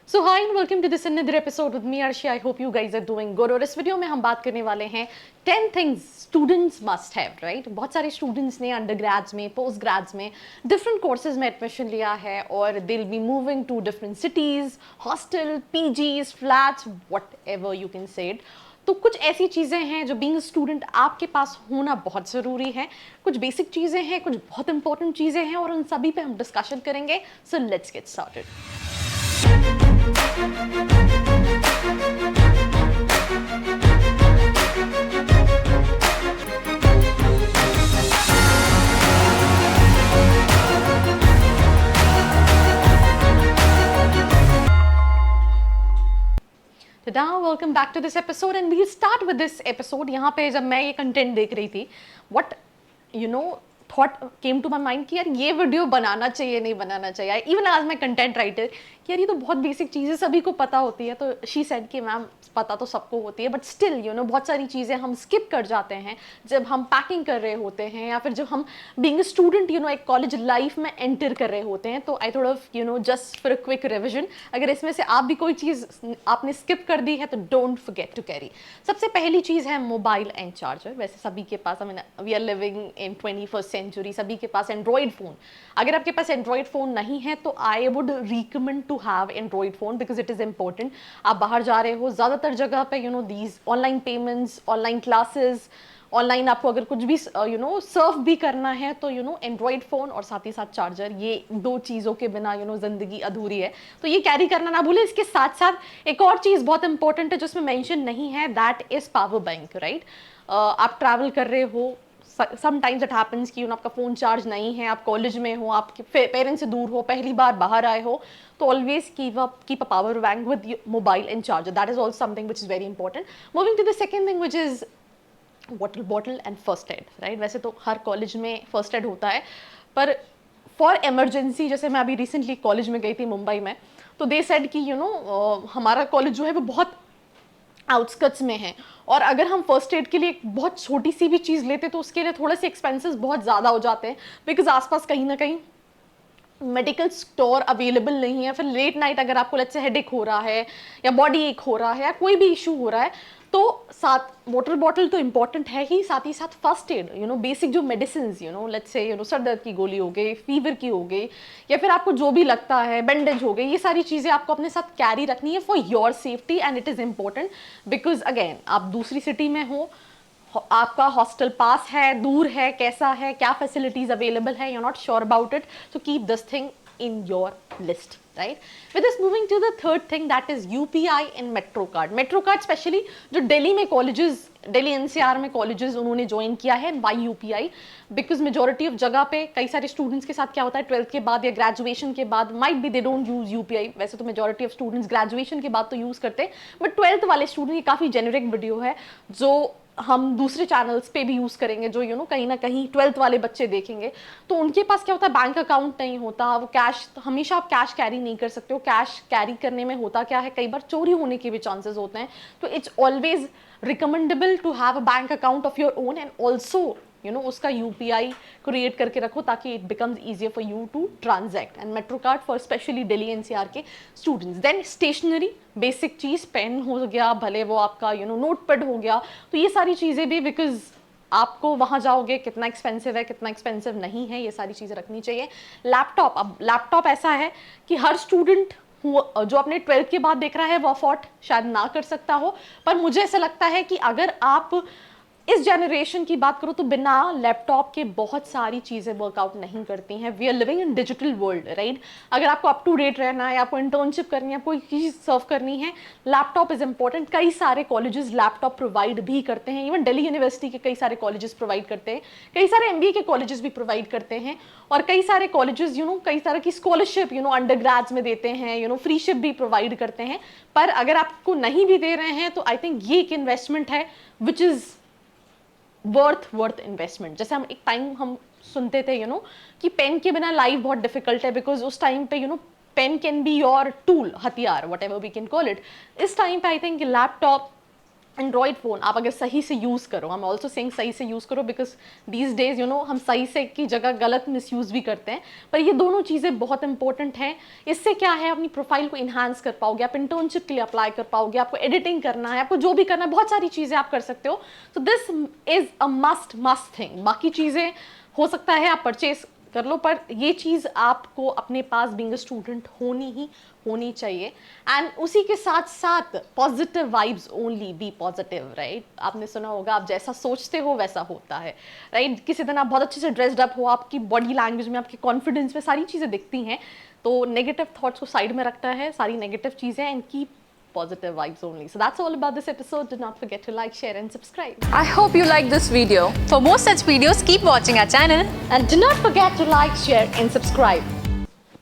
So hi and welcome to this another episode with me Arshi. I hope you guys are doing good. और इस video में हम बात करने वाले हैं 10 things students must have, right. बहुत सारे स्टूडेंट्स ने अंडर ग्रेड्स में, पोस्ट ग्रेड्स में, डिफरेंट कोर्सेज में एडमिशन लिया है और they will be moving to different cities, hostel, PGs, flats, whatever you can say it. तो कुछ ऐसी चीज़ें हैं जो बीइंग स्टूडेंट आपके पास होना बहुत ज़रूरी है। कुछ बेसिक चीज़ें हैं, कुछ बहुत इंपॉर्टेंट चीज़ें हैं और उन सभी पे हम डिस्कशन करेंगे। So let's get started. Now welcome back to this episode and we'll start with this episode। यहाँ पे जब मैं ये कंटेंट देख रही थी, what you know thought came to my mind कि यार ये वीडियो बनाना चाहिए नहीं बनाना चाहिए। इवन आज मैं कंटेंट राइटर कि यार ये तो बहुत बेसिक चीज़ें सभी को पता होती है। तो शी सेड कि मैम पता तो सबको होती है बट स्टिल बहुत सारी चीज़ें हम स्किप कर जाते हैं जब हम पैकिंग कर रहे होते हैं या फिर जब हम बीइंग स्टूडेंट एक कॉलेज लाइफ में एंटर कर रहे होते हैं। तो I thought of just for a quick revision, अगर इसमें से आप भी कोई चीज़ आपने स्किप कर दी है तो डोंट फॉरगेट टू कैरी। सबसे पहली चीज़ है मोबाइल एंड चार्जर। वैसे सभी के पास, I mean we are living in 21st century, सभी के पास एंड्रॉइड फ़ोन। अगर आपके पास एंड्रॉइड फ़ोन नहीं है तो I would recommend to have android phone because it is important. आप बाहर जा रहे हो, ज़्यादातर जगह पे these online payments, online classes, online आपको अगर कुछ भी सर्व भी करना है तो एंड्रॉइड फ़ोन और साथ ही साथ चार्जर, ये दो चीज़ों के बिना ज़िंदगी अधूरी है। तो ये कैरी करना ना भूलें। इसके साथ साथ एक और चीज़ बहुत इंपॉर्टेंट है जो इसमें मेंशन नहीं है, that is power bank, right. आप ट्रैवल कर रहे हो, समटाइम्स इट हैपन्स कि आपका फ़ोन चार्ज नहीं है, आप कॉलेज में हो, आपके पेरेंट्स से दूर हो, पहली बार बाहर आए हो, तो always keep a power bank with mobile and charger. That is also something which is very important. Moving to the second thing which is water bottle and first aid, right. वैसे तो हर कॉलेज में first aid होता है पर for emergency, जैसे मैं अभी रिसेंटली कॉलेज में गई थी मुंबई में, तो दे सेड कि हमारा कॉलेज जो है वो बहुत आउटस्कट्स में है और अगर हम फर्स्ट एड के लिए एक बहुत छोटी सी भी चीज़ लेते तो उसके लिए थोड़े से एक्सपेंसेस बहुत ज़्यादा हो जाते हैं बिकॉज आसपास कहीं ना कहीं मेडिकल स्टोर अवेलेबल नहीं है। फिर लेट नाइट अगर आपको लेट्स से हेडेक हो रहा है या बॉडी एक हो रहा है या कोई भी इशू हो रहा है तो साथ वाटर बॉटल तो इंपॉर्टेंट है ही, साथ ही साथ फर्स्ट एड बेसिक जो मेडिसिन लेट्स से सर दर्द की गोली हो गई, फीवर की हो गई या फिर आपको जो भी लगता है, बैंडेज हो गई, ये सारी चीज़ें आपको अपने साथ कैरी रखनी है for your safety and it is important because again आप दूसरी सिटी में हो, आपका हॉस्टल पास है, दूर है, कैसा है, क्या फैसिलिटीज अवेलेबल है, you not sure about it, so keep this thing in your list, right. With this moving to the third thing that is UPI and metro card. Metro card specially जो दिल्ली में colleges, Delhi NCR में colleges उन्होंने join किया है by UPI because majority of जगह पे कई सारे स्टूडेंट्स के साथ क्या होता है, 12th के बाद या ग्रेजुएशन के बाद might be they don't use UPI. वैसे तो मेजोरिटी ऑफ स्टूडेंट्स ग्रेजुएशन के बाद तो यूज करते हैं बट 12th वाले स्टूडेंट, ये काफ़ी जेनरिक वीडियो है जो हम दूसरे चैनल्स पे भी यूज़ करेंगे, जो कहीं ना कहीं 12th वाले बच्चे देखेंगे तो उनके पास क्या होता है, बैंक अकाउंट नहीं होता, वो कैश, हमेशा आप कैश कैरी नहीं कर सकते हो। कैश कैरी करने में होता क्या है, कई बार चोरी होने के भी चांसेस होते हैं। तो it's always recommendable to have a bank account of your own and also उसका यूपीआई क्रिएट करके रखो ताकि it becomes easier for you to transact. And metro card for specially Delhi NCR के स्टूडेंट्स। देन स्टेशनरी, बेसिक चीज़, pen हो गया, भले वो आपका नोट पैड हो गया, तो ये सारी चीज़ें भी बिकॉज आपको वहाँ जाओगे, कितना एक्सपेंसिव है, कितना एक्सपेंसिव नहीं है, ये सारी चीज़ें रखनी चाहिए। लैपटॉप, अब लैपटॉप ऐसा है कि हर स्टूडेंट जो अपने 12th के बाद देख रहा है वो अफोर्ड शायद ना कर सकता हो, पर मुझे ऐसा लगता है कि अगर आप इस जनरेशन की बात करो तो बिना लैपटॉप के बहुत सारी चीज़ें वर्कआउट नहीं करती हैं। We are living in digital world, right. अगर आपको अप टू डेट रहना है, आपको इंटर्नशिप करनी है, कोई चीज़ सर्व करनी है, लैपटॉप इज़ इंपॉर्टेंट। कई सारे कॉलेजेस लैपटॉप प्रोवाइड भी करते हैं, इवन दिल्ली यूनिवर्सिटी के कई सारे कॉलेजेस प्रोवाइड करते हैं, कई सारे एमबीए के कॉलेजेस भी प्रोवाइड करते हैं और कई सारे कॉलेजेस कई तरह की स्कॉलरशिप अंडर ग्रेड्स में देते हैं, फ्री शिप भी प्रोवाइड करते हैं। पर अगर आपको नहीं भी दे रहे हैं तो आई थिंक ये एक इन्वेस्टमेंट है विच इज़ वर्थ इन्वेस्टमेंट। जैसे हम एक टाइम हम सुनते थे कि पेन के बिना लाइफ बहुत डिफिकल्ट है बिकॉज उस टाइम पे pen can be your tool, हथियार, whatever we can call it. इस टाइम पे I think laptop Android phone आप अगर सही से यूज़ करो, आई एम ऑल्सो सेइंग सही से यूज़ करो, because these days you know हम सही से की जगह गलत मिसयूज़ भी करते हैं, पर ये दोनों चीज़ें बहुत इंपॉर्टेंट हैं। इससे क्या है, अपनी प्रोफाइल को इन्हांस कर पाओगे, आप इंटर्नशिप के लिए अप्लाई कर पाओगे, आपको एडिटिंग करना है, आपको जो भी करना है, बहुत सारी चीज़ें आप कर सकते हो। तो this is a must thing. बाकी चीज़ें हो सकता है आप परचेज कर लो, पर ये चीज़ आपको अपने पास बीइंग अ स्टूडेंट होनी चाहिए। एंड उसी के साथ साथ positive vibes only, be positive, right. आपने सुना होगा, आप जैसा सोचते हो वैसा होता है, राइट। किसी दिन आप बहुत अच्छे से ड्रेस्ड अप हो, आपकी बॉडी लैंग्वेज में, आपके कॉन्फिडेंस में सारी चीज़ें दिखती हैं, तो नेगेटिव थॉट्स को साइड में रखता है, सारी नेगेटिव चीज़ें, and keep positive vibes only. So that's all about this episode. Do not forget to like, share and subscribe. I hope you liked this video. For more such videos, keep watching our channel. And do not forget to like, share and subscribe.